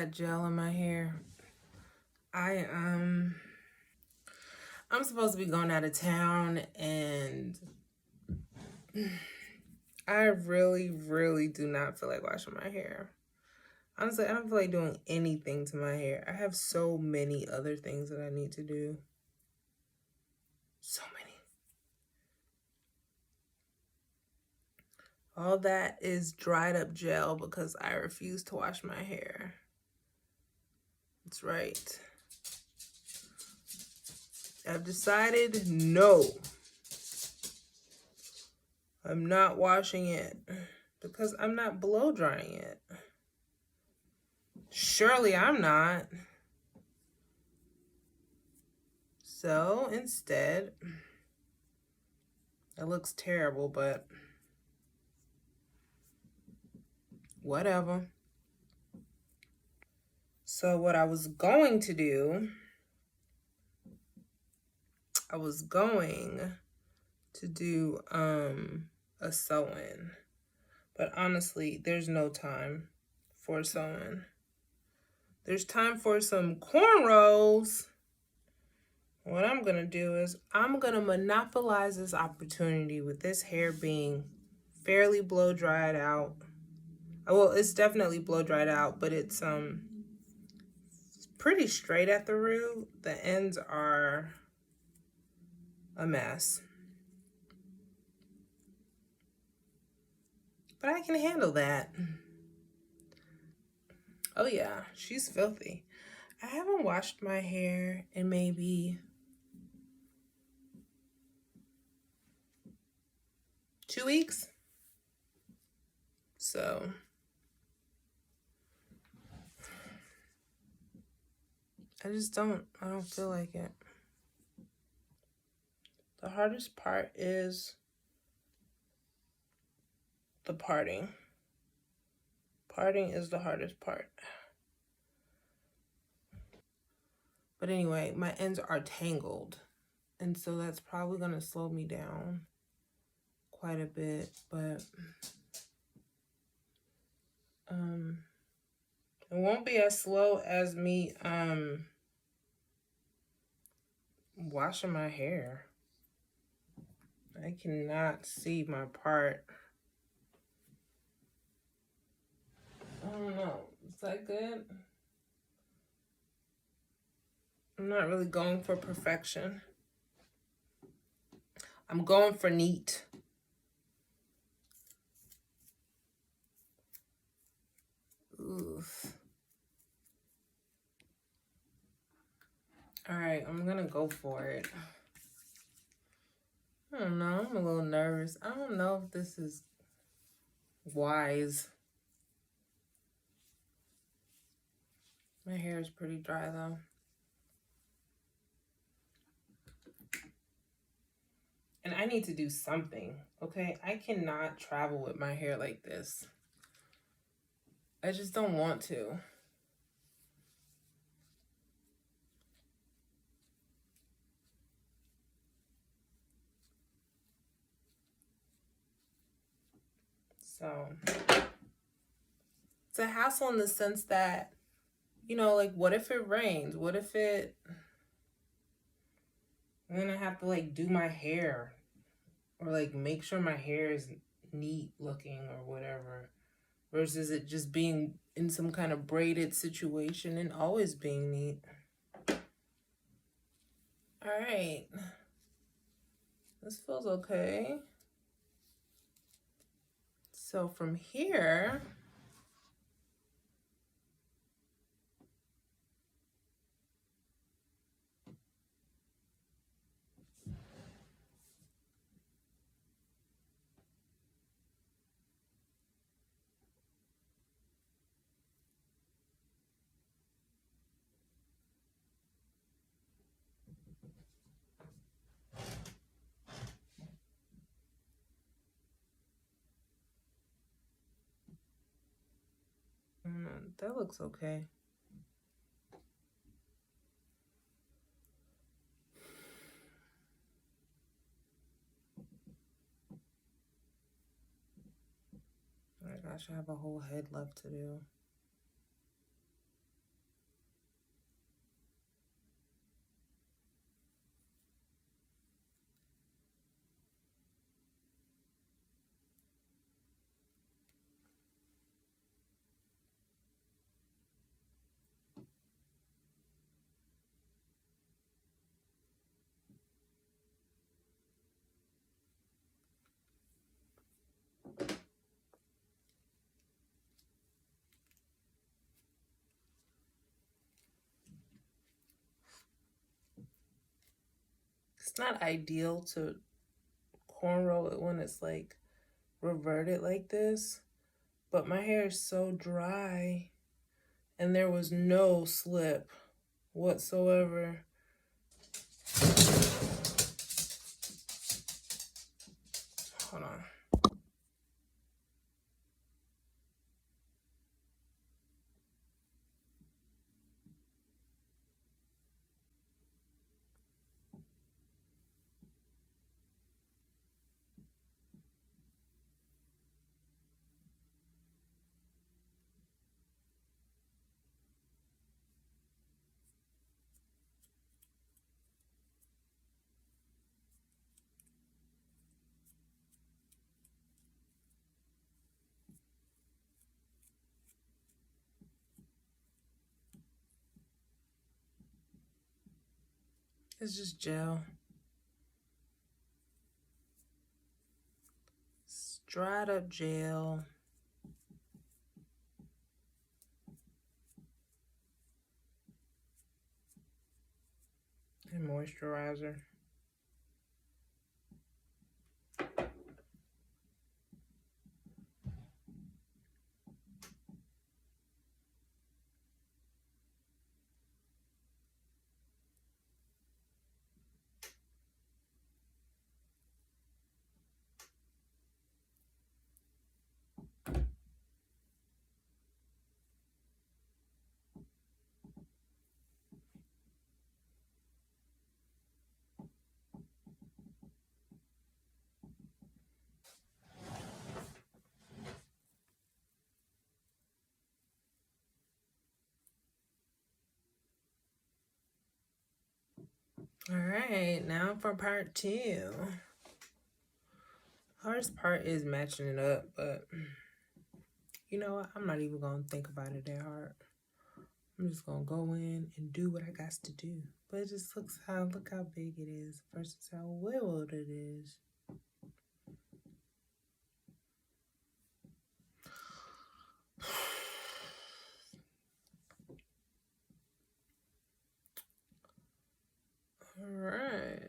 got gel in my hair. I'm supposed to be going out of town, and I really, really do not feel like washing my hair. Honestly, I don't feel like doing anything to my hair. I have so many other things that I need to do. So many. All that is dried up gel because I refuse to wash my hair. That's right. I've decided no. I'm not washing it because I'm not blow drying it. Surely I'm not. So instead, it looks terrible, but whatever. So what I was going to do, a sew-in. But honestly, there's no time for sewing. There's time for some cornrows. What I'm going to do is I'm going to monopolize this opportunity with this hair being fairly blow dried out. Well, it's definitely blow dried out, but it's pretty straight at the root. The ends are a mess. But I can handle that. Oh yeah, she's filthy. I haven't washed my hair in maybe 2 weeks. So I don't feel like it. The hardest part is the parting. Parting is the hardest part. But anyway, my ends are tangled. And so that's probably going to slow me down quite a bit. But it won't be as slow as me washing my hair. I cannot see my part. I don't know. Is that good? I'm not really going for perfection. I'm going for neat. Oof. All right, I'm gonna go for it. I don't know. I'm a little nervous. I don't know if this is wise. My hair is pretty dry though. And I need to do something, okay? I cannot travel with my hair like this. I just don't want to. So it's a hassle in the sense that, you know, like, what if it rains? What if it... And then I have to, like, do my hair. Or, like, make sure my hair is neat looking or whatever. Versus it just being in some kind of braided situation and always being neat. All right. This feels okay. So from here... that looks okay. Oh my gosh, I have a whole head left to do. It's not ideal to cornrow it when it's like reverted like this, but my hair is so dry and there was no slip whatsoever. Hold on. It's just gel. It's dried up gel. And moisturizer. All right, now for part 2. Hardest part is matching it up, but you know what? I'm not even gonna think about it that hard. I'm just gonna go in and do what I got to do. But it just look how big it is versus how well it is. All right.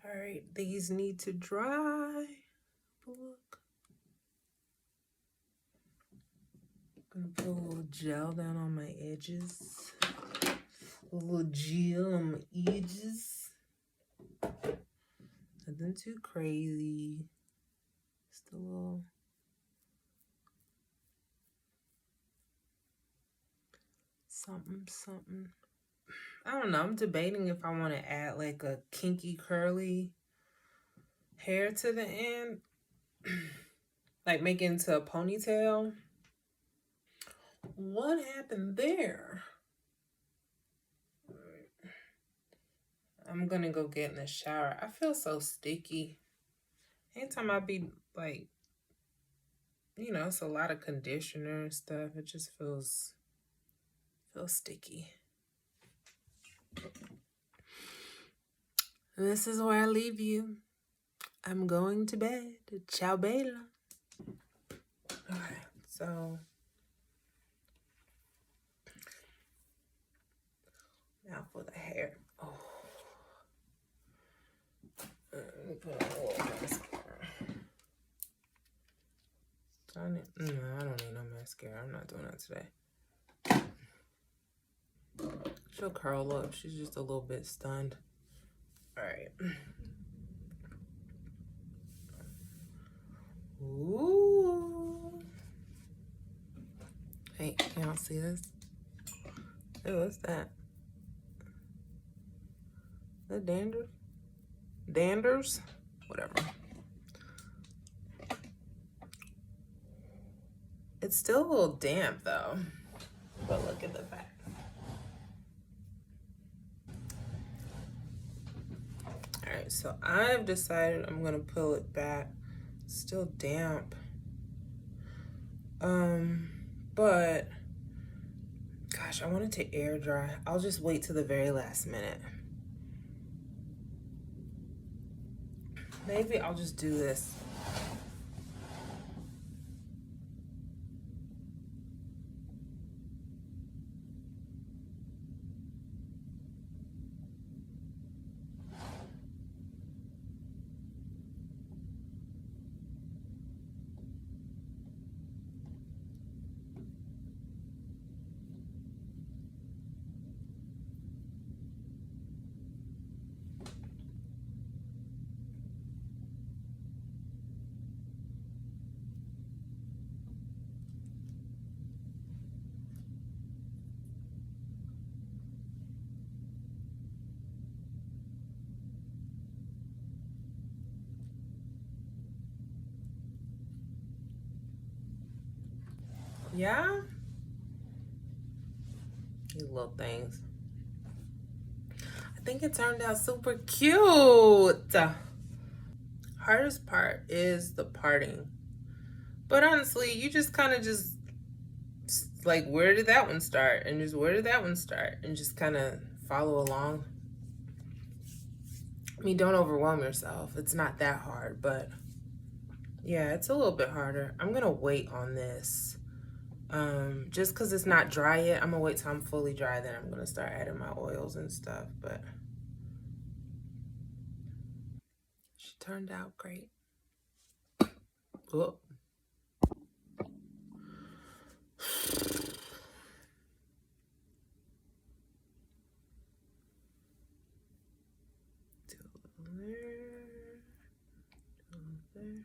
All right, these need to dry. Look. I'm gonna put a little gel down on my edges. A little gel on my edges. Nothing too crazy. Just a little. Something. I don't know. I'm debating if I want to add like a kinky curly hair to the end. Like make it into a ponytail. What happened there? I'm gonna go get in the shower. I feel so sticky. Anytime I be like, you know, it's a lot of conditioner and stuff. It just feels sticky. And this is where I leave you. I'm going to bed. Ciao, Bella. Alright, so now for the hair. Oh. Let me put on a little mascara. No, I don't need no mascara. I'm not doing that today. She'll curl up. She's just a little bit stunned. Alright. Ooh. Hey, y'all see this? Hey, what's that? The danders? Danders? Whatever. It's still a little damp though. But look at the back. Alright, so I've decided I'm gonna pull it back. It's still damp. But gosh, I want it to air dry. I'll just wait till the very last minute. Maybe I'll just do this. Yeah? These little things. I think it turned out super cute. Hardest part is the parting. But honestly, you just kind of just like, where did that one start? And just where did that one start? And just kind of follow along. I mean, don't overwhelm yourself. It's not that hard, but yeah, it's a little bit harder. I'm gonna wait on this. Just because it's not dry yet, I'm gonna wait till I'm fully dry, then I'm gonna start adding my oils and stuff. But she turned out great. Oh. There.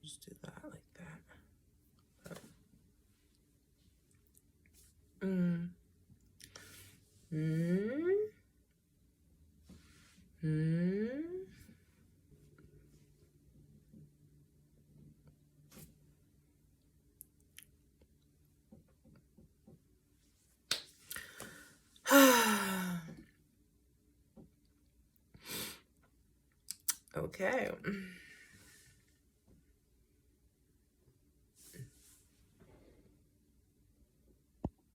Just do that like that. Okay.